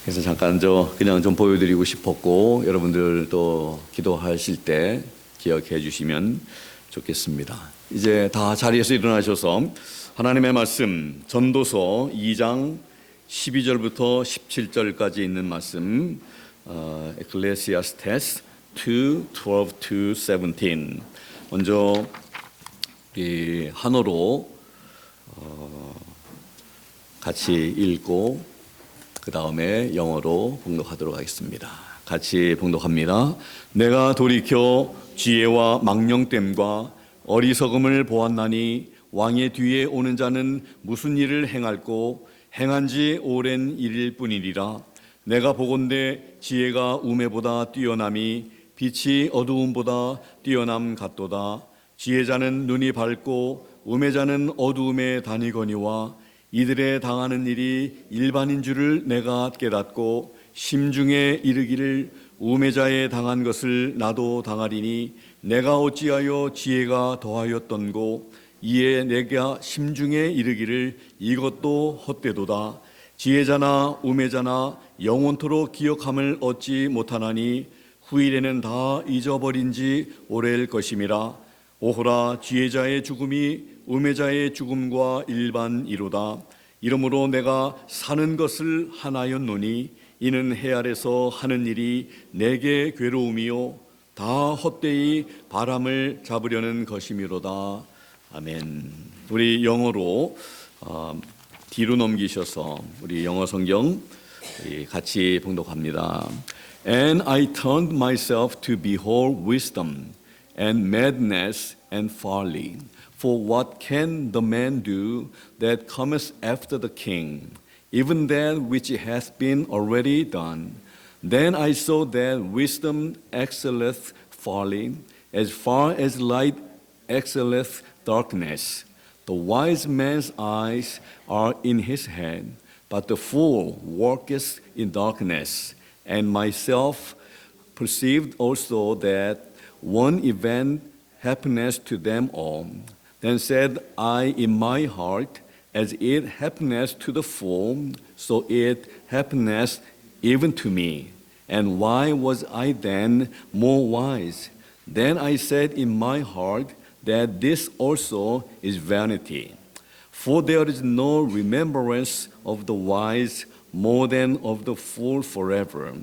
그래서 잠깐 그냥 좀 보여드리고 싶었고, 여러분들도 기도하실 때 기억해 주시면 좋겠습니다. 이제 다 자리에서 일어나셔서 하나님의 말씀 전도서 2장 12절부터 17절까지 있는 말씀, Ecclesiastes 2:12-17. 먼저 우리 한어로 같이 읽고 그 다음에 영어로 봉독하도록 하겠습니다. 같이 봉독합니다. 내가 돌이켜 지혜와 망령됨과 어리석음을 보았나니 왕의 뒤에 오는 자는 무슨 일을 행할꼬 행한 지 오랜 일일 뿐이리라. 내가 보건대 지혜가 우매보다 뛰어남이 빛이 어두움보다 뛰어남 같도다. 지혜자는 눈이 밝고 우매자는 어두움에 다니거니와 이들의 당하는 일이 일반인 줄을 내가 깨닫고 심중에 이르기를 우매자의 당한 것을 나도 당하리니 내가 어찌하여 지혜가 더하였던고 이에 내가 심중에 이르기를 이것도 헛되도다. 지혜자나 우매자나 영원토록 기억함을 얻지 못하나니 후일에는 다 잊어버린 지 오래일 것임이라. 오호라 지혜자의 죽음이 우매자의 죽음과 일반이로다. 이러므로 내가 사는 것을 하나였노니 이는 해 아래서 하는 일이 내게 괴로움이요 다 헛되이 바람을 잡으려는 것이미로다. 아멘. 우리 영어로 뒤로 넘기셔서 우리 영어 성경 같이 봉독합니다. And I turned myself to behold wisdom and madness and folly. For what can the man do that cometh after the king? Even that which hath been already done. Then I saw that wisdom excelleth folly, as far as light excelleth darkness. The wise man's eyes are in his head, but the fool walketh in darkness. And myself perceived also that one event happeneth to them all. Then said I in my heart, as it happeneth to the fool, so it happeneth even to me. And why was I then more wise? Then I said in my heart that this also is vanity. For there is no remembrance of the wise more than of the fool forever.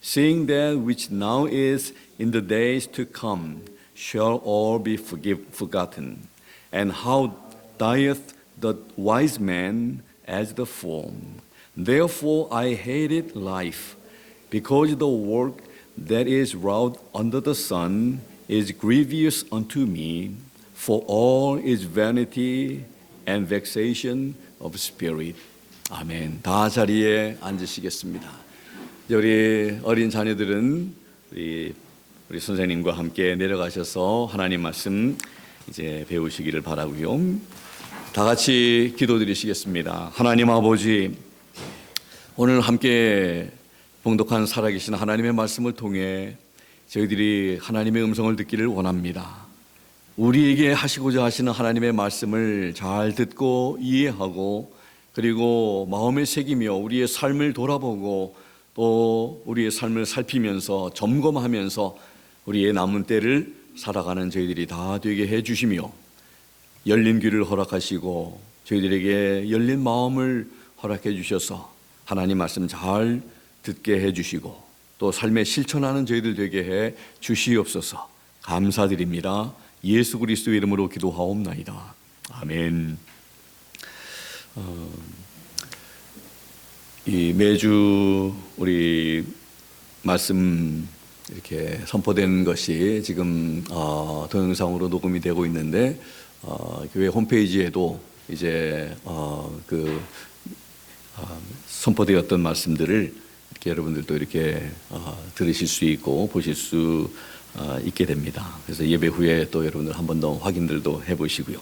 Seeing that which now is in the days to come shall all be forgotten. And how dieth the wise man as the fool? Therefore I hated life, because the work that is wrought under the sun is grievous unto me, for all is vanity and vexation of spirit. 아멘. 다 자리에 앉으시겠습니다. 우리 어린 자녀들은 우리 선생님과 함께 내려가셔서 하나님 말씀 이제 배우시기를 바라고요. 다 같이 기도드리시겠습니다. 하나님 아버지, 오늘 함께 봉독한 살아계신 하나님의 말씀을 통해 저희들이 하나님의 음성을 듣기를 원합니다. 우리에게 하시고자 하시는 하나님의 말씀을 잘 듣고 이해하고 그리고 마음에 새기며 우리의 삶을 돌아보고 또 우리의 삶을 살피면서 점검하면서 우리의 남은 때를 살아가는 저희들이 다 되게 해주시며 열린 귀를 허락하시고 저희들에게 열린 마음을 허락해 주셔서 하나님 말씀 잘 듣게 해주시고 또 삶에 실천하는 저희들 되게 해 주시옵소서. 감사드립니다. 예수 그리스도의 이름으로 기도하옵나이다. 아멘. 이 매주 우리 말씀 이렇게 선포된 것이 지금 동영상으로 녹음이 되고 있는데 교회 홈페이지에도 이제 선포되었던 말씀들을 이렇게 여러분들도 이렇게 들으실 수 있고 보실 수 있게 됩니다. 그래서 예배 후에 또 여러분들 한 번 더 확인들도 해보시고요.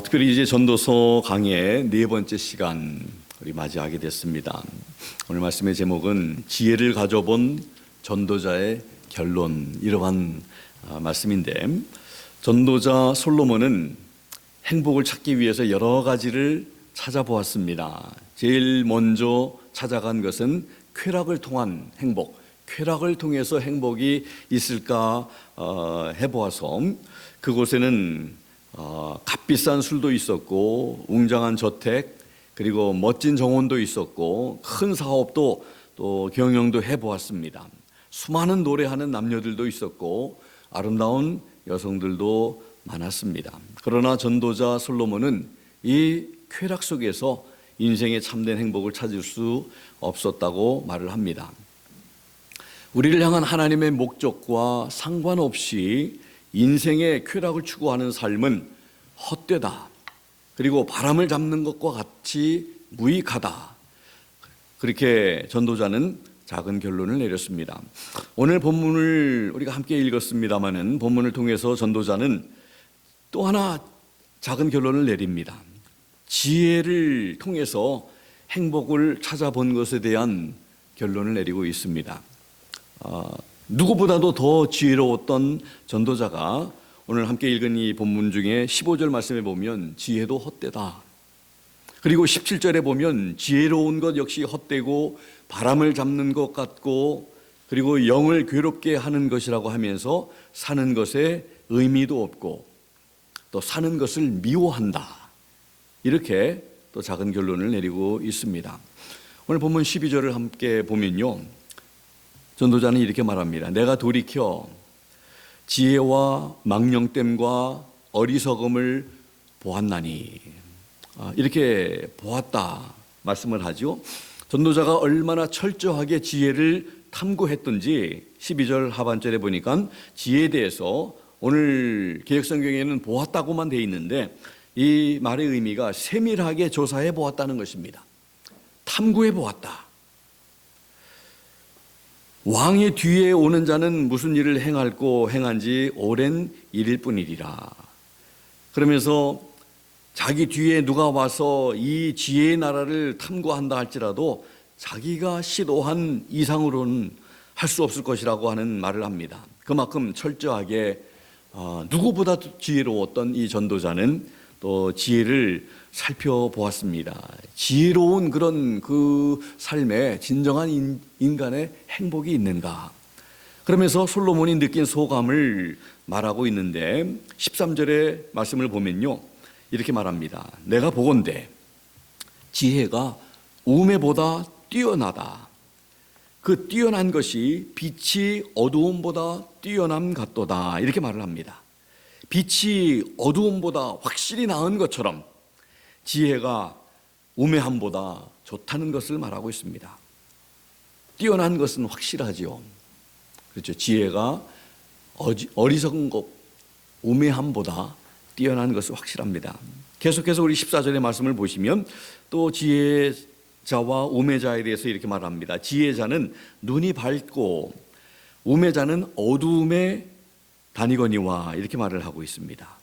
특별히 이제 전도서 강의 네 번째 시간 우리 맞이하게 됐습니다. 오늘 말씀의 제목은 지혜를 가져본 전도자의 결론, 이러한 말씀인데, 전도자 솔로몬은 행복을 찾기 위해서 여러 가지를 찾아보았습니다. 제일 먼저 찾아간 것은 쾌락을 통한 행복, 쾌락을 통해서 행복이 있을까 해보아서 그곳에는 값비싼 술도 있었고 웅장한 저택, 그리고 멋진 정원도 있었고 큰 사업도 또 경영도 해보았습니다. 수많은 노래하는 남녀들도 있었고 아름다운 여성들도 많았습니다. 그러나 전도자 솔로몬은 이 쾌락 속에서 인생의 참된 행복을 찾을 수 없었다고 말을 합니다. 우리를 향한 하나님의 목적과 상관없이 인생의 쾌락을 추구하는 삶은 헛되다. 그리고 바람을 잡는 것과 같이 무익하다. 그렇게 전도자는 작은 결론을 내렸습니다. 오늘 본문을 우리가 함께 읽었습니다마는 본문을 통해서 전도자는 또 하나 작은 결론을 내립니다. 지혜를 통해서 행복을 찾아본 것에 대한 결론을 내리고 있습니다. 누구보다도 더 지혜로웠던 전도자가 오늘 함께 읽은 이 본문 중에 15절 말씀에 보면 지혜도 헛되다. 그리고 17절에 보면 지혜로운 것 역시 헛되고 바람을 잡는 것 같고 그리고 영을 괴롭게 하는 것이라고 하면서 사는 것에 의미도 없고 또 사는 것을 미워한다. 이렇게 또 작은 결론을 내리고 있습니다. 오늘 본문 12절을 함께 보면요, 전도자는 이렇게 말합니다. 내가 돌이켜 지혜와 망령됨과 어리석음을 보았나니. 이렇게 보았다 말씀을 하죠. 전도자가 얼마나 철저하게 지혜를 탐구했던지 12절 하반절에 보니까 지혜에 대해서 오늘 개역성경에는 보았다고만 되어 있는데 이 말의 의미가 세밀하게 조사해 보았다는 것입니다. 탐구해 보았다. 왕의 뒤에 오는 자는 무슨 일을 행할고 행한지 오랜 일일 뿐이리라. 그러면서 자기 뒤에 누가 와서 이 지혜의 나라를 탐구한다 할지라도 자기가 시도한 이상으로는 할 수 없을 것이라고 하는 말을 합니다. 그만큼 철저하게 누구보다 지혜로웠던 이 전도자는 또 지혜를 살펴보았습니다. 지혜로운 그런 그 삶에 진정한 인간의 행복이 있는가. 그러면서 솔로몬이 느낀 소감을 말하고 있는데 13절의 말씀을 보면요, 이렇게 말합니다. 내가 보건대 지혜가 우매보다 뛰어나다. 그 뛰어난 것이 빛이 어두움보다 뛰어남 같도다. 이렇게 말을 합니다. 빛이 어두움보다 확실히 나은 것처럼 지혜가 우매함보다 좋다는 것을 말하고 있습니다. 뛰어난 것은 확실하지요. 그렇죠. 지혜가 어리석은 것, 우매함보다 뛰어난 것은 확실합니다. 계속해서 우리 14절의 말씀을 보시면 또 지혜자와 우매자에 대해서 이렇게 말합니다. 지혜자는 눈이 밝고 우매자는 어두움에 다니거니와 이렇게 말을 하고 있습니다.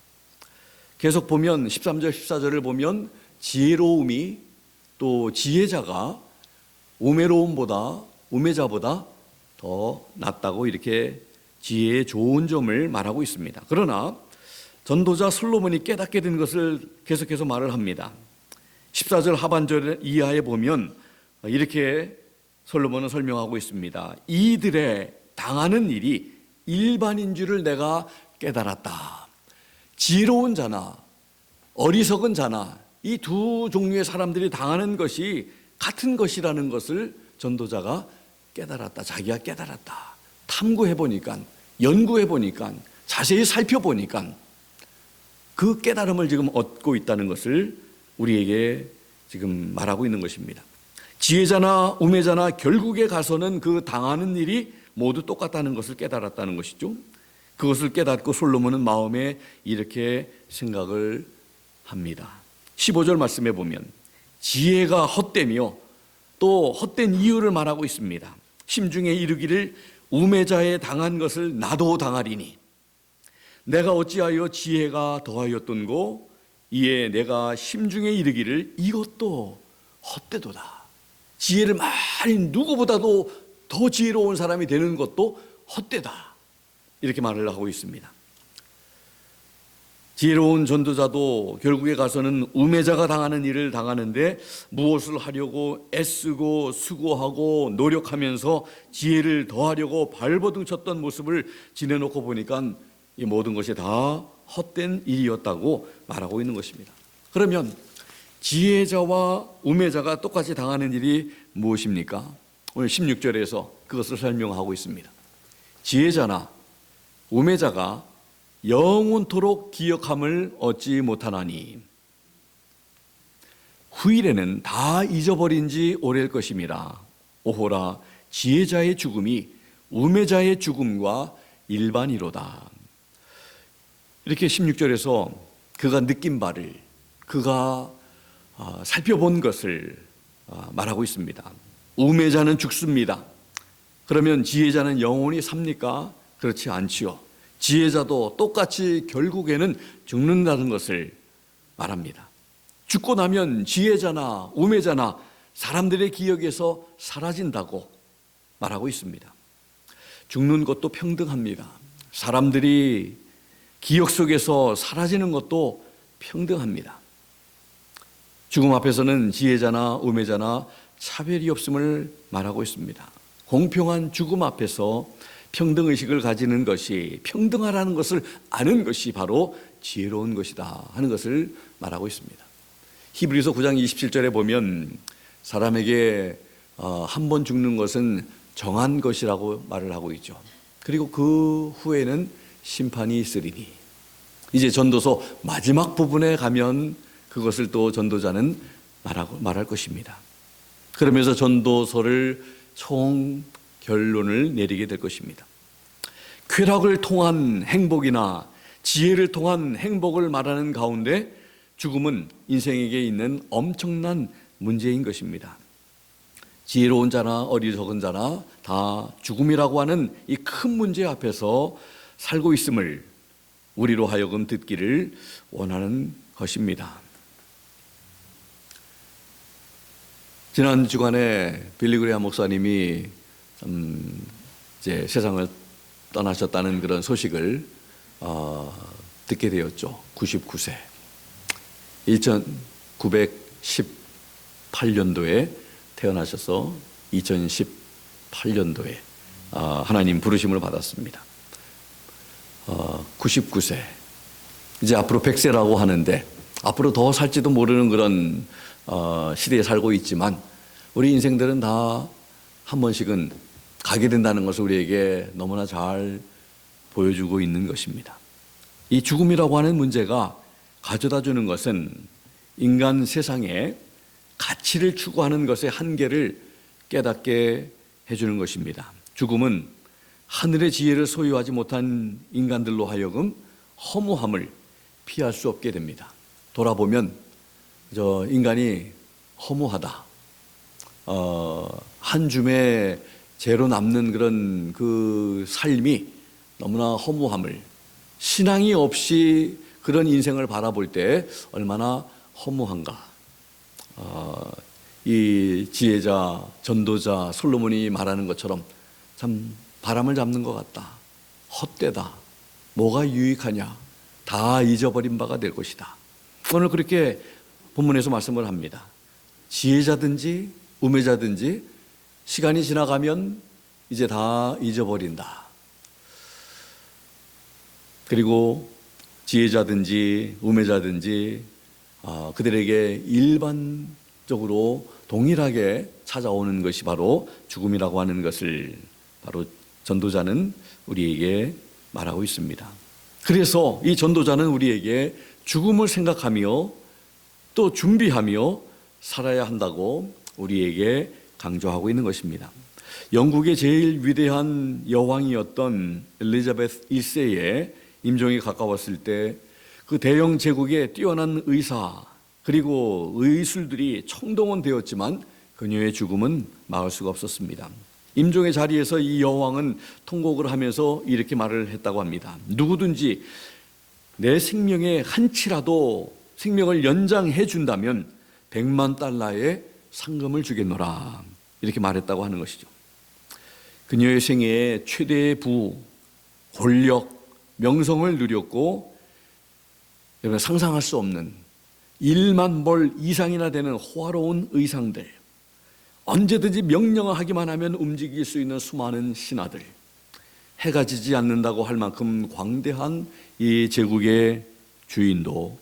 계속 보면 13절 14절을 보면 지혜로움이 또 지혜자가 우매자보다 더 낫다고 이렇게 지혜의 좋은 점을 말하고 있습니다. 그러나 전도자 솔로몬이 깨닫게 된 것을 계속해서 말을 합니다. 14절 하반절 이하에 보면 이렇게 솔로몬은 설명하고 있습니다. 이들의 당하는 일이 일반인 줄을 내가 깨달았다. 지혜로운 자나 어리석은 자나 이 두 종류의 사람들이 당하는 것이 같은 것이라는 것을 전도자가 깨달았다. 자기가 깨달았다. 탐구해보니까, 연구해보니까, 자세히 살펴보니까 그 깨달음을 지금 얻고 있다는 것을 우리에게 지금 말하고 있는 것입니다. 지혜자나 우매자나 결국에 가서는 그 당하는 일이 모두 똑같다는 것을 깨달았다는 것이죠. 그것을 깨닫고 솔로몬은 마음에 이렇게 생각을 합니다. 15절 말씀에 보면 지혜가 헛되며 또 헛된 이유를 말하고 있습니다. 심중에 이르기를 우매자에 당한 것을 나도 당하리니 내가 어찌하여 지혜가 더하였던고 이에 내가 심중에 이르기를 이것도 헛되도다. 지혜를 많이 누구보다도 더 지혜로운 사람이 되는 것도 헛되다. 이렇게 말을 하고 있습니다. 지혜로운 전도자도 결국에 가서는 우매자가 당하는 일을 당하는데 무엇을 하려고 애쓰고 수고하고 노력하면서 지혜를 더하려고 발버둥쳤던 모습을 지내놓고 보니까 이 모든 것이 다 헛된 일이었다고 말하고 있는 것입니다. 그러면 지혜자와 우매자가 똑같이 당하는 일이 무엇입니까? 오늘 16절에서 그것을 설명하고 있습니다. 지혜자나 우매자가 영원토록 기억함을 얻지 못하나니 후일에는 다 잊어버린 지 오래일 것임이라. 오호라 지혜자의 죽음이 우매자의 죽음과 일반이로다. 이렇게 16절에서 그가 느낀 바를, 그가 살펴본 것을 말하고 있습니다. 우매자는 죽습니다. 그러면 지혜자는 영원히 삽니까? 그렇지 않지요. 지혜자도 똑같이 결국에는 죽는다는 것을 말합니다. 죽고 나면 지혜자나 우매자나 사람들의 기억에서 사라진다고 말하고 있습니다. 죽는 것도 평등합니다. 사람들이 기억 속에서 사라지는 것도 평등합니다. 죽음 앞에서는 지혜자나 우매자나 차별이 없음을 말하고 있습니다. 공평한 죽음 앞에서 평등의식을 가지는 것이, 평등하라는 것을 아는 것이 바로 지혜로운 것이다 하는 것을 말하고 있습니다. 히브리서 9장 27절에 보면 사람에게 한 번 죽는 것은 정한 것이라고 말을 하고 있죠. 그리고 그 후에는 심판이 있으리니, 이제 전도서 마지막 부분에 가면 그것을 또 전도자는 말할 것입니다. 그러면서 전도서를 총 결론을 내리게 될 것입니다. 쾌락을 통한 행복이나 지혜를 통한 행복을 말하는 가운데 죽음은 인생에게 있는 엄청난 문제인 것입니다. 지혜로운 자나 어리석은 자나 다 죽음이라고 하는 이 큰 문제 앞에서 살고 있음을 우리로 하여금 듣기를 원하는 것입니다. 지난 주간에 빌리 그레이엄 목사님이 이제 세상을 떠나셨다는 그런 소식을 듣게 되었죠. 99세. 1918년도에 태어나셔서 2018년도에 하나님 부르심을 받았습니다. 99세. 이제 앞으로 100세라고 하는데 앞으로 더 살지도 모르는 그런 시대에 살고 있지만 우리 인생들은 다 한 번씩은 가게 된다는 것을 우리에게 너무나 잘 보여주고 있는 것입니다. 이 죽음이라고 하는 문제가 가져다 주는 것은 인간 세상에 가치를 추구하는 것의 한계를 깨닫게 해주는 것입니다. 죽음은 하늘의 지혜를 소유하지 못한 인간들로 하여금 허무함을 피할 수 없게 됩니다. 돌아보면 인간이 허무하다. 한 줌의 죄로 남는 그런 그 삶이 너무나 허무함을, 신앙이 없이 그런 인생을 바라볼 때 얼마나 허무한가. 이 지혜자, 전도자 솔로몬이 말하는 것처럼 참 바람을 잡는 것 같다. 헛되다. 뭐가 유익하냐. 다 잊어버린 바가 될 것이다. 오늘 그렇게 본문에서 말씀을 합니다. 지혜자든지 우매자든지 시간이 지나가면 이제 다 잊어버린다. 그리고 지혜자든지 우매자든지 그들에게 일반적으로 동일하게 찾아오는 것이 바로 죽음이라고 하는 것을 바로 전도자는 우리에게 말하고 있습니다. 그래서 이 전도자는 우리에게 죽음을 생각하며 또 준비하며 살아야 한다고 우리에게 강조하고 있는 것입니다. 영국의 제일 위대한 여왕이었던 엘리자베스 1세의 임종이 가까웠을 때 그 대영 제국의 뛰어난 의사 그리고 의술들이 총동원되었지만 그녀의 죽음은 막을 수가 없었습니다. 임종의 자리에서 이 여왕은 통곡을 하면서 이렇게 말을 했다고 합니다. 누구든지 내 생명의 한치라도 생명을 연장해 준다면 100만 달러의 상금을 주겠노라. 이렇게 말했다고 하는 것이죠. 그녀의 생애에 최대의 권력, 명성을 누렸고 여러분 상상할 수 없는 1만 벌 이상이나 되는 호화로운 의상들, 언제든지 명령을 하기만 하면 움직일 수 있는 수많은 신하들, 해가 지지 않는다고 할 만큼 광대한 이 제국의 주인도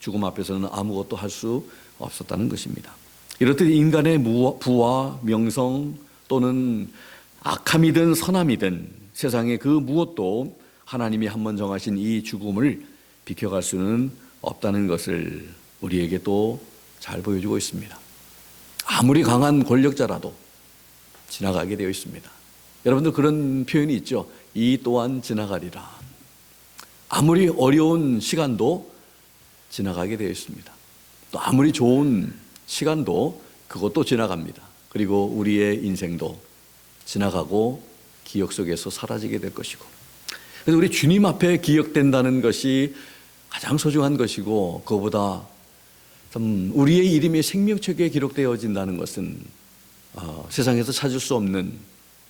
죽음 앞에서는 아무것도 할 수 없었다는 것입니다. 이렇듯 인간의 부와 명성 또는 악함이든 선함이든 세상의 그 무엇도 하나님이 한번 정하신 이 죽음을 비켜갈 수는 없다는 것을 우리에게 또 잘 보여주고 있습니다. 아무리 강한 권력자라도 지나가게 되어 있습니다. 여러분들 그런 표현이 있죠. 이 또한 지나가리라. 아무리 어려운 시간도 지나가게 되어 있습니다. 또 아무리 좋은 시간도 그것도 지나갑니다. 그리고 우리의 인생도 지나가고 기억 속에서 사라지게 될 것이고, 그래서 우리 주님 앞에 기억된다는 것이 가장 소중한 것이고, 그거보다 참 우리의 이름이 생명책에 기록되어진다는 것은 세상에서 찾을 수 없는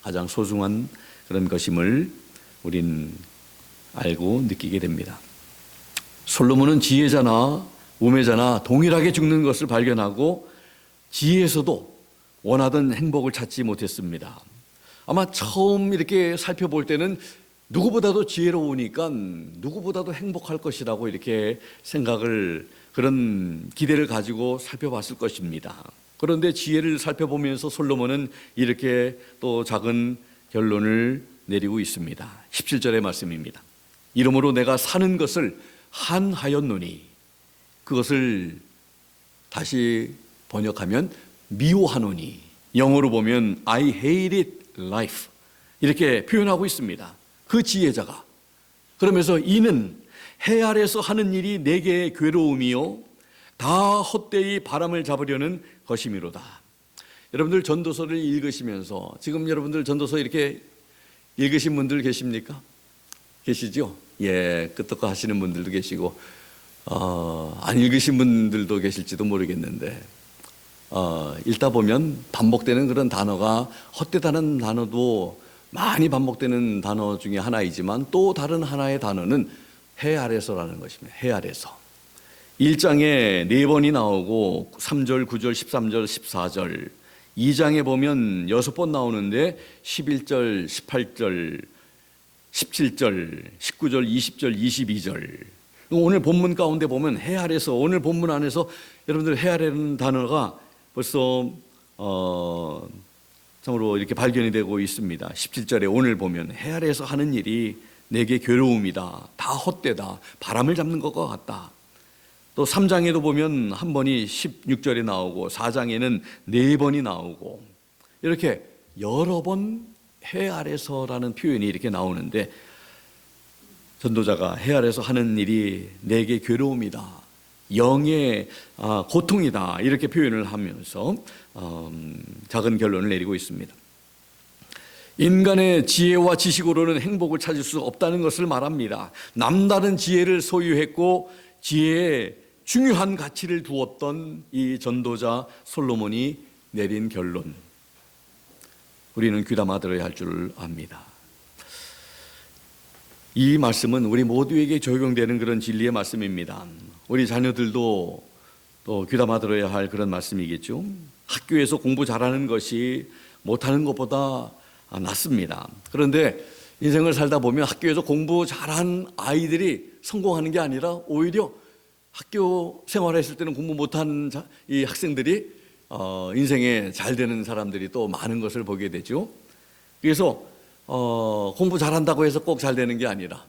가장 소중한 그런 것임을 우린 알고 느끼게 됩니다. 솔로몬은 지혜자나 우매자나 동일하게 죽는 것을 발견하고 지혜에서도 원하던 행복을 찾지 못했습니다. 아마 처음 이렇게 살펴볼 때는 누구보다도 지혜로우니까 누구보다도 행복할 것이라고 이렇게 생각을, 그런 기대를 가지고 살펴봤을 것입니다. 그런데 지혜를 살펴보면서 솔로몬은 이렇게 또 작은 결론을 내리고 있습니다. 17절의 말씀입니다. 이러므로 내가 사는 것을 한하였노니, 그것을 다시 번역하면 미워하노니, 영어로 보면 I hated life 이렇게 표현하고 있습니다. 그 지혜자가 그러면서 이는 해 아래서 하는 일이 내게 괴로움이요 다 헛되이 바람을 잡으려는 것이미로다. 여러분들 전도서를 읽으시면서 지금 여러분들 전도서 이렇게 읽으신 분들 계십니까? 계시죠? 예, 끄떡 하시는 분들도 계시고 안 읽으신 분들도 계실지도 모르겠는데 읽다 보면 반복되는 그런 단어가, 헛되다는 단어도 많이 반복되는 단어 중에 하나이지만 또 다른 하나의 단어는 해 아래서라는 것입니다. 해 아래서. 1장에 4번이 나오고 3절, 9절, 13절, 14절, 2장에 보면 6번 나오는데 11절, 18절, 17절, 19절, 20절, 22절. 오늘 본문 가운데 보면 해 아래서, 오늘 본문 안에서 여러분들 해 아래라는 단어가 벌써 참으로 이렇게 발견이 되고 있습니다. 17절에 오늘 보면 해 아래에서 하는 일이 내게 괴로움이다, 다 헛되다, 바람을 잡는 것과 같다. 또 3장에도 보면 한 번이 16절에 나오고 4장에는 4번이 나오고 이렇게 여러 번 해 아래서라는 표현이 이렇게 나오는데, 전도자가 해 아래서 하는 일이 내게 괴로움이다, 영의 고통이다 이렇게 표현을 하면서 작은 결론을 내리고 있습니다. 인간의 지혜와 지식으로는 행복을 찾을 수 없다는 것을 말합니다. 남다른 지혜를 소유했고 지혜에 중요한 가치를 두었던 이 전도자 솔로몬이 내린 결론, 우리는 귀담아 들어야 할 줄 압니다. 이 말씀은 우리 모두에게 적용되는 그런 진리의 말씀입니다. 우리 자녀들도 또 귀담아 들어야 할 그런 말씀이겠죠. 학교에서 공부 잘하는 것이 못하는 것보다 낫습니다. 그런데 인생을 살다 보면 학교에서 공부 잘한 아이들이 성공하는 게 아니라 오히려 학교 생활했을 때는 공부 못한 이 학생들이 인생에 잘 되는 사람들이 또 많은 것을 보게 되죠. 그래서 공부 잘한다고 해서 꼭 잘 되는 게 아니라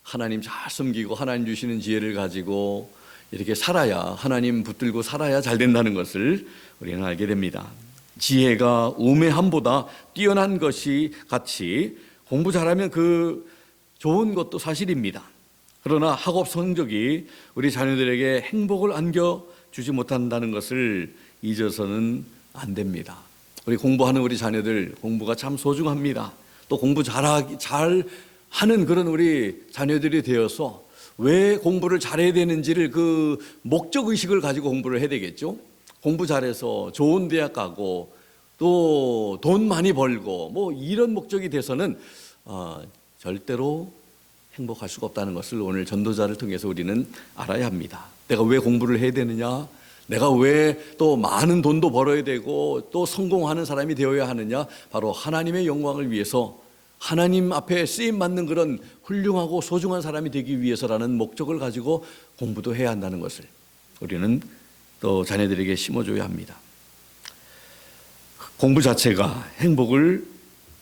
하나님 잘 섬기고 하나님 주시는 지혜를 가지고 이렇게 살아야, 하나님 붙들고 살아야 잘 된다는 것을 우리는 알게 됩니다. 지혜가 우매함보다 뛰어난 것이 같이 공부 잘하면 그 좋은 것도 사실입니다. 그러나 학업 성적이 우리 자녀들에게 행복을 안겨주지 못한다는 것을 잊어서는 안 됩니다. 우리 공부하는 우리 자녀들, 공부가 참 소중합니다. 또 공부 잘하는 그런 우리 자녀들이 되어서 왜 공부를 잘해야 되는지를 그 목적의식을 가지고 공부를 해야 되겠죠. 공부 잘해서 좋은 대학 가고 또 돈 많이 벌고 뭐 이런 목적이 돼서는 절대로 행복할 수가 없다는 것을 오늘 전도자를 통해서 우리는 알아야 합니다. 내가 왜 공부를 해야 되느냐? 내가 왜 또 많은 돈도 벌어야 되고 또 성공하는 사람이 되어야 하느냐? 바로 하나님의 영광을 위해서 하나님 앞에 쓰임받는 그런 훌륭하고 소중한 사람이 되기 위해서라는 목적을 가지고 공부도 해야 한다는 것을 우리는 또 자녀들에게 심어줘야 합니다. 공부 자체가 행복을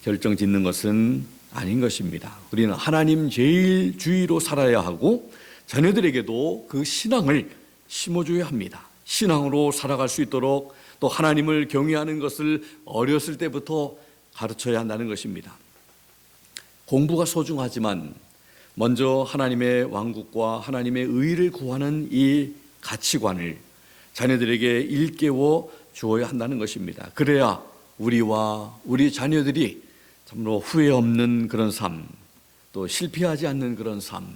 결정짓는 것은 아닌 것입니다. 우리는 하나님 제일 주의로 살아야 하고 자녀들에게도 그 신앙을 심어줘야 합니다. 신앙으로 살아갈 수 있도록 또 하나님을 경외하는 것을 어렸을 때부터 가르쳐야 한다는 것입니다. 공부가 소중하지만 먼저 하나님의 왕국과 하나님의 의를 구하는 이 가치관을 자녀들에게 일깨워 주어야 한다는 것입니다. 그래야 우리와 우리 자녀들이 참으로 후회 없는 그런 삶, 또 실패하지 않는 그런 삶,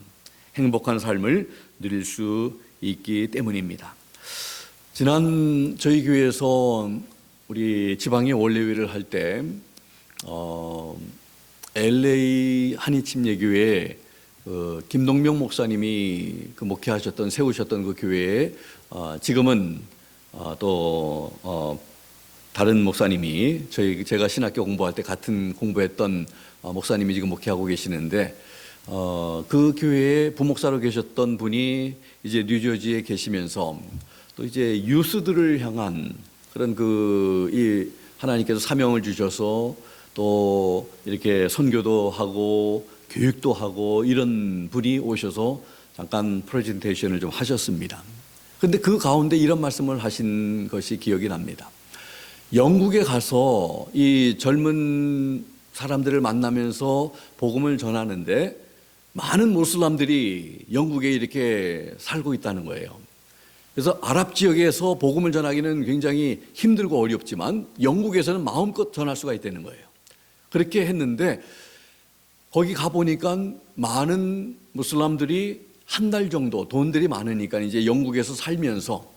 행복한 삶을 누릴 수 있기 때문입니다. 지난 저희 교회에서 우리 지방의 원례회를 할 때 LA 한인침례교회 김동명 목사님이 그 목회하셨던 세우셨던 그 교회에 지금은 또 다른 목사님이 제가 신학교 공부할 때 같은 공부했던 목사님이 지금 목회하고 계시는데 그 교회에 부목사로 계셨던 분이 이제 뉴저지에 계시면서 또 이제 유스들을 향한 그런 이 하나님께서 사명을 주셔서 또 이렇게 선교도 하고 교육도 하고 이런 분이 오셔서 잠깐 프레젠테이션을 좀 하셨습니다. 그런데 그 가운데 이런 말씀을 하신 것이 기억이 납니다. 영국에 가서 이 젊은 사람들을 만나면서 복음을 전하는데 많은 모슬람들이 영국에 이렇게 살고 있다는 거예요. 그래서 아랍 지역에서 복음을 전하기는 굉장히 힘들고 어렵지만 영국에서는 마음껏 전할 수가 있다는 거예요. 그렇게 했는데 거기 가보니까 많은 무슬람들이 한 달 정도 돈들이 많으니까 이제 영국에서 살면서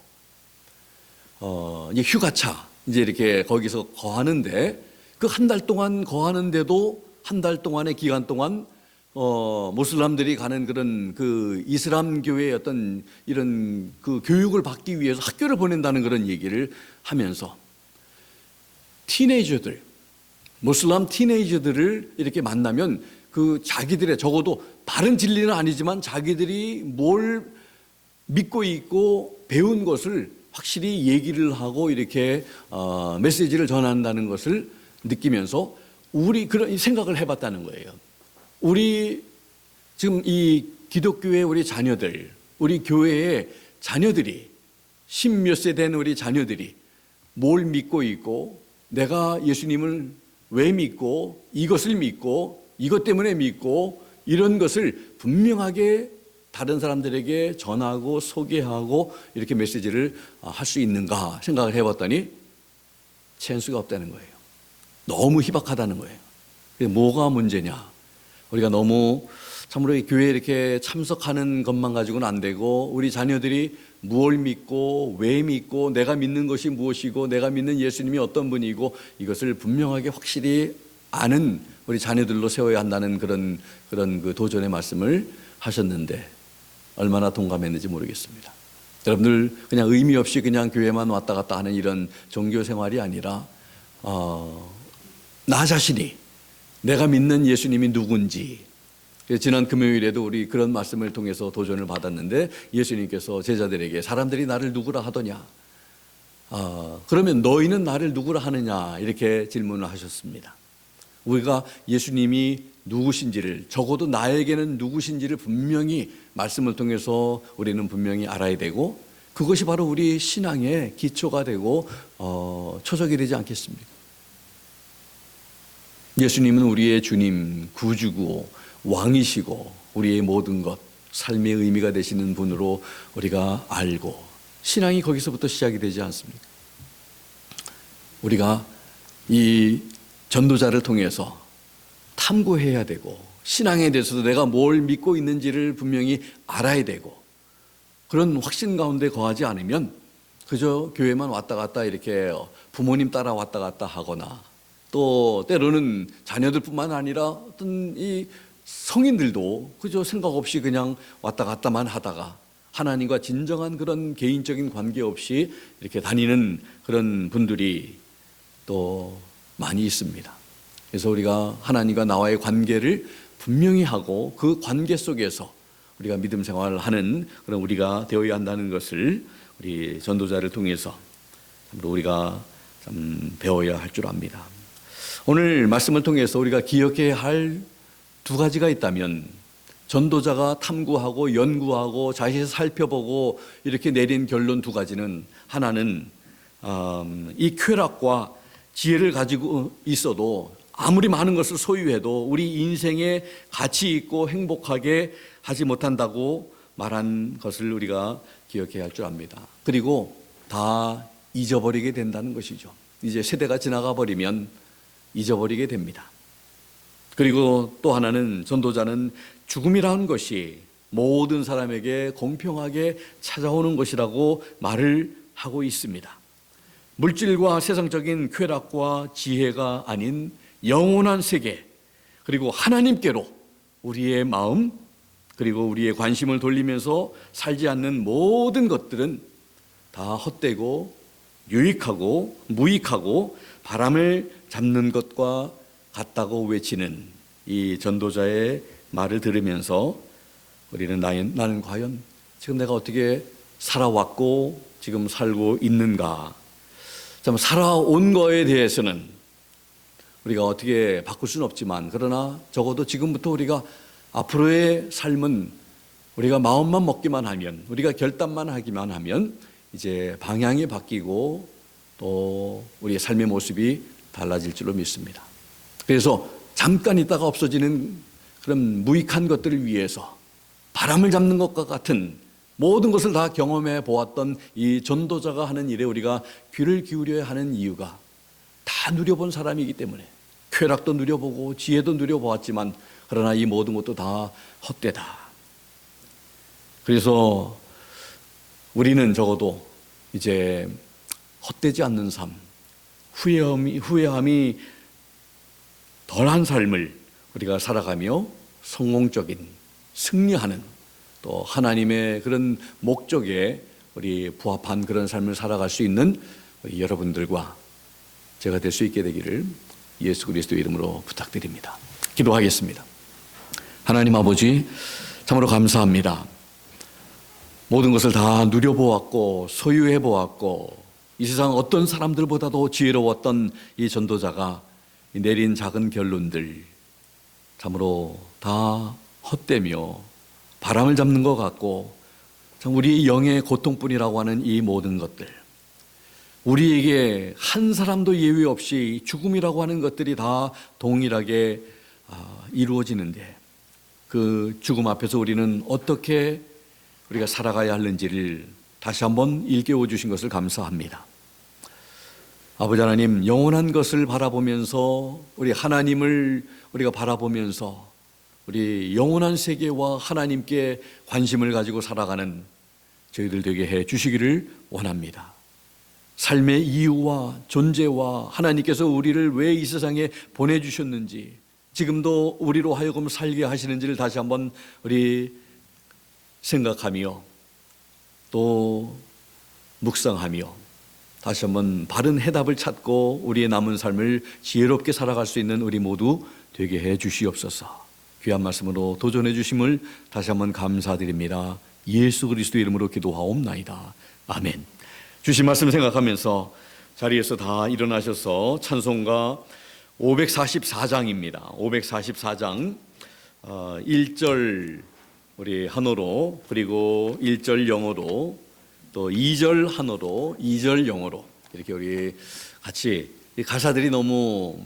이제 휴가차 이제 이렇게 거기서 거하는데 그 한 달 동안 거하는데도 한 달 동안의 기간 동안 모슬람들이 가는 그런 그 이슬람 교회의 어떤 이런 그 교육을 받기 위해서 학교를 보낸다는 그런 얘기를 하면서 티네이저들, 모슬람 티네이저들을 이렇게 만나면 그 자기들의 적어도 바른 진리는 아니지만 자기들이 뭘 믿고 있고 배운 것을 확실히 얘기를 하고 이렇게 메시지를 전한다는 것을 느끼면서 우리 그런 생각을 해봤다는 거예요. 우리 지금 이 기독교의 우리 자녀들, 우리 교회의 자녀들이 십몇 세 된 우리 자녀들이 뭘 믿고 있고 내가 예수님을 왜 믿고 이것을 믿고 이것 때문에 믿고 이런 것을 분명하게 다른 사람들에게 전하고 소개하고 이렇게 메시지를 할 수 있는가 생각을 해봤더니 찬스가 없다는 거예요. 너무 희박하다는 거예요. 뭐가 문제냐? 우리가 너무 참으로 이 교회에 이렇게 참석하는 것만 가지고는 안 되고 우리 자녀들이 무엇을 믿고 왜 믿고 내가 믿는 것이 무엇이고 내가 믿는 예수님이 어떤 분이고 이것을 분명하게 확실히 아는 우리 자녀들로 세워야 한다는 그런 그 도전의 말씀을 하셨는데 얼마나 동감했는지 모르겠습니다. 여러분들 그냥 의미 없이 그냥 교회만 왔다 갔다 하는 이런 종교 생활이 아니라 나 자신이 내가 믿는 예수님이 누군지 지난 금요일에도 우리 그런 말씀을 통해서 도전을 받았는데 예수님께서 제자들에게 사람들이 나를 누구라 하더냐 그러면 너희는 나를 누구라 하느냐 이렇게 질문을 하셨습니다. 우리가 예수님이 누구신지를 적어도 나에게는 누구신지를 분명히 말씀을 통해서 우리는 분명히 알아야 되고 그것이 바로 우리 신앙의 기초가 되고 초석이 되지 않겠습니까? 예수님은 우리의 주님, 구주고 왕이시고 우리의 모든 것, 삶의 의미가 되시는 분으로 우리가 알고 신앙이 거기서부터 시작이 되지 않습니까? 우리가 이 전도자를 통해서 탐구해야 되고 신앙에 대해서도 내가 뭘 믿고 있는지를 분명히 알아야 되고 그런 확신 가운데 거하지 않으면 그저 교회만 왔다 갔다 이렇게 부모님 따라 왔다 갔다 하거나 또 때로는 자녀들뿐만 아니라 어떤 이 성인들도 그저 생각 없이 그냥 왔다 갔다만 하다가 하나님과 진정한 그런 개인적인 관계 없이 이렇게 다니는 그런 분들이 또 많이 있습니다. 그래서 우리가 하나님과 나와의 관계를 분명히 하고 그 관계 속에서 우리가 믿음 생활을 하는 그런 우리가 되어야 한다는 것을 우리 전도자를 통해서 우리가 참 배워야 할 줄 압니다. 오늘 말씀을 통해서 우리가 기억해야 할 두 가지가 있다면, 전도자가 탐구하고 연구하고 자세히 살펴보고 이렇게 내린 결론 두 가지는, 하나는 이 쾌락과 지혜를 가지고 있어도 아무리 많은 것을 소유해도 우리 인생에 가치 있고 행복하게 하지 못한다고 말한 것을 우리가 기억해야 할 줄 압니다. 그리고 다 잊어버리게 된다는 것이죠. 이제 세대가 지나가 버리면 잊어버리게 됩니다. 그리고 또 하나는, 전도자는 죽음이라는 것이 모든 사람에게 공평하게 찾아오는 것이라고 말을 하고 있습니다. 물질과 세상적인 쾌락과 지혜가 아닌 영원한 세계, 그리고 하나님께로 우리의 마음 그리고 우리의 관심을 돌리면서 살지 않는 모든 것들은 다 헛되고 유익하고 무익하고 바람을 잡는 것과 같다고 외치는 이 전도자의 말을 들으면서 우리는 나는 과연 지금 내가 어떻게 살아왔고 지금 살고 있는가, 참 살아온 거에 대해서는 우리가 어떻게 바꿀 수는 없지만, 그러나 적어도 지금부터 우리가 앞으로의 삶은 우리가 마음만 먹기만 하면, 우리가 결단만 하기만 하면 이제 방향이 바뀌고 또 우리의 삶의 모습이 달라질 줄로 믿습니다. 그래서 잠깐 있다가 없어지는 그런 무익한 것들을 위해서 바람을 잡는 것과 같은 모든 것을 다 경험해 보았던 이 전도자가 하는 일에 우리가 귀를 기울여야 하는 이유가, 다 누려본 사람이기 때문에, 쾌락도 누려보고 지혜도 누려보았지만 그러나 이 모든 것도 다 헛되다. 그래서 우리는 적어도 이제 헛되지 않는 삶, 후회함이 덜한 삶을 우리가 살아가며 성공적인, 승리하는, 또 하나님의 그런 목적에 우리 부합한 그런 삶을 살아갈 수 있는 우리 여러분들과 제가 될 수 있게 되기를 예수 그리스도의 이름으로 부탁드립니다. 기도하겠습니다. 하나님 아버지, 참으로 감사합니다. 모든 것을 다 누려보았고 소유해 보았고 이 세상 어떤 사람들보다도 지혜로웠던 이 전도자가 내린 작은 결론들, 참으로 다 헛되며 바람을 잡는 것 같고 참 우리 영의 고통뿐이라고 하는 이 모든 것들, 우리에게 한 사람도 예외 없이 죽음이라고 하는 것들이 다 동일하게 이루어지는데, 그 죽음 앞에서 우리는 어떻게 우리가 살아가야 하는지를 다시 한번 일깨워 주신 것을 감사합니다. 아버지 하나님, 영원한 것을 바라보면서 우리 하나님을 우리가 바라보면서 우리 영원한 세계와 하나님께 관심을 가지고 살아가는 저희들 되게 해 주시기를 원합니다. 삶의 이유와 존재와 하나님께서 우리를 왜 이 세상에 보내주셨는지, 지금도 우리로 하여금 살게 하시는지를 다시 한번 우리 생각하며 또 묵상하며 다시 한번 바른 해답을 찾고 우리의 남은 삶을 지혜롭게 살아갈 수 있는 우리 모두 되게 해 주시옵소서. 귀한 말씀으로 도전해 주심을 다시 한번 감사드립니다. 예수 그리스도 이름으로 기도하옵나이다. 아멘. 주신 말씀 생각하면서 자리에서 다 일어나셔서 찬송가 544장입니다. 544장 1절 우리 한어로, 그리고 1절 영어로, 또 2절 한어로, 2절 영어로 이렇게 우리 같이, 이 가사들이 너무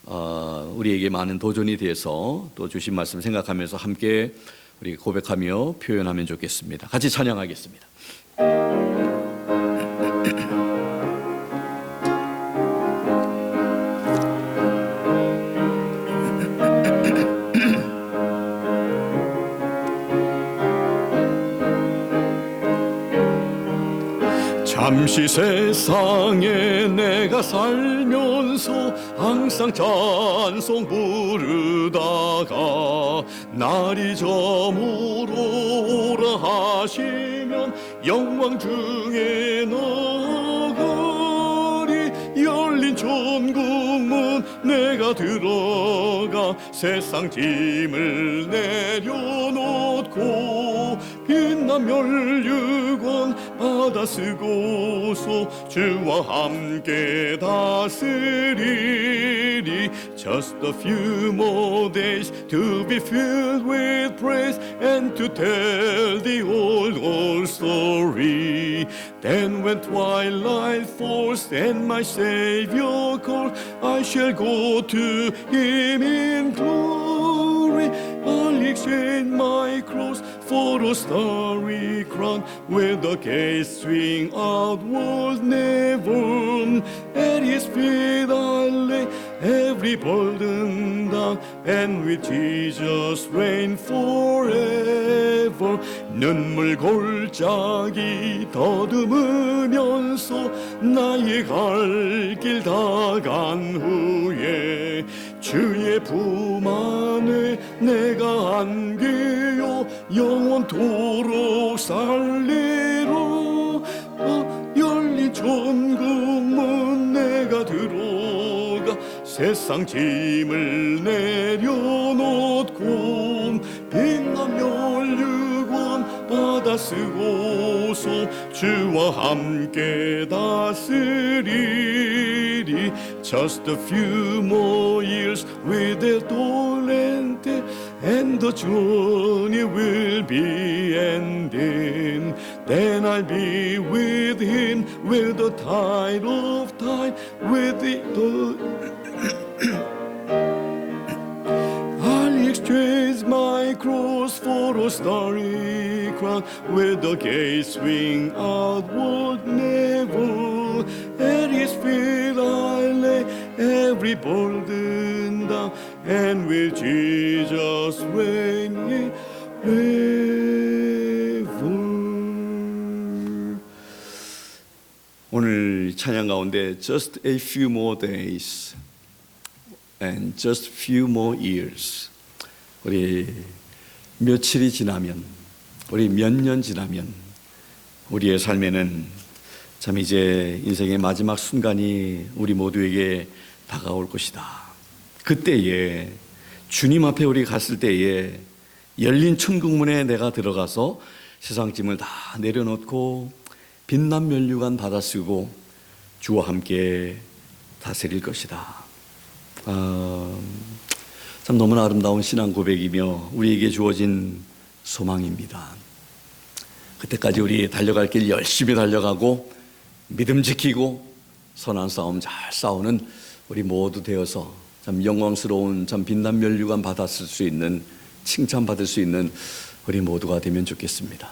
우리에게 많은 도전이 돼서 또 주신 말씀 생각하면서 함께 우리 고백하며 표현하면 좋겠습니다. 같이 찬양하겠습니다. 참 잠시 세상에 내가 살면서 항상 찬송 부르다가 날이 저물어 오라 하시면 영광 중에 나가리. 열린 천국문 내가 들어가 세상 짐을 내려놓고 빛난 멸류관 받아 쓰고서 주와 함께 다스리리. Just a few more days to be filled with praise and to tell the old story. Then when twilight falls and my Savior calls, I shall go to Him in glory. I'll exchange my cross for a starry crown, where the gates swing outward never. At His feet I'll lay every burden down, and with Jesus reign forever. 눈물 골짜기 더듬으면서 나의 갈 길 다 간 후에 주의 품 안에 내가 안기요 영원토록 살리라. 열린 천국문 내가 들어가 세상 짐을 내려놓고 빛난 멸류관 받아 쓰고서 주와 함께 다스리리. Just a few more years with their toil and debt, and the journey will be ending. Then I'll be with Him with the tide of time, with the I'll exchange my cross for a starry crown, where the gates swing outward never. At His feet I lay every burden down, and with Jesus reign forever. 오늘 찬양 가운데 Just a few more days and just few more years, 우리 며칠이 지나면, 우리 몇 년 지나면 우리의 삶에는 참 이제 인생의 마지막 순간이 우리 모두에게 다가올 것이다. 그때에 주님 앞에 우리 갔을 때에 열린 천국문에 내가 들어가서 세상 짐을 다 내려놓고 빛난 멸류관 받아 쓰고 주와 함께 다스릴 것이다. 참 너무나 아름다운 신앙 고백이며 우리에게 주어진 소망입니다. 그때까지 우리 달려갈 길 열심히 달려가고 믿음 지키고 선한 싸움 잘 싸우는 우리 모두 되어서 참 영광스러운 참 빛난 멸류관 받았을 수 있는, 칭찬받을 수 있는 우리 모두가 되면 좋겠습니다.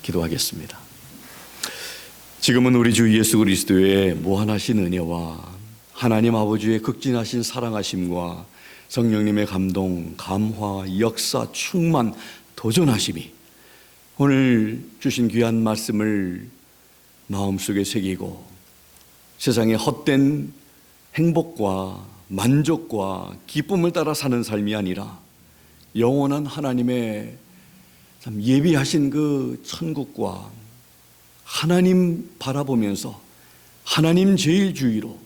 기도하겠습니다. 지금은 우리 주 예수 그리스도의 무한하신 은혜와 하나님 아버지의 극진하신 사랑하심과 성령님의 감동, 감화, 역사, 충만, 도전하심이 오늘 주신 귀한 말씀을 마음속에 새기고 세상의 헛된 행복과 만족과 기쁨을 따라 사는 삶이 아니라 영원한 하나님의 참 예비하신 그 천국과 하나님 바라보면서 하나님 제일주의로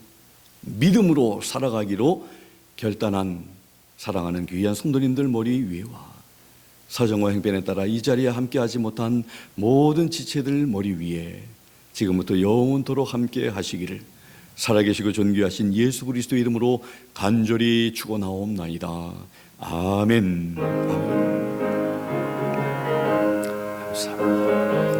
믿음으로 살아가기로 결단한 사랑하는 귀한 성도님들 머리 위에와 사정과 행편에 따라 이 자리에 함께하지 못한 모든 지체들 머리 위에 지금부터 영원토록 함께 하시기를 살아계시고 존귀하신 예수 그리스도 이름으로 간절히 축원하옵나이다. 아멘. 감사합니다.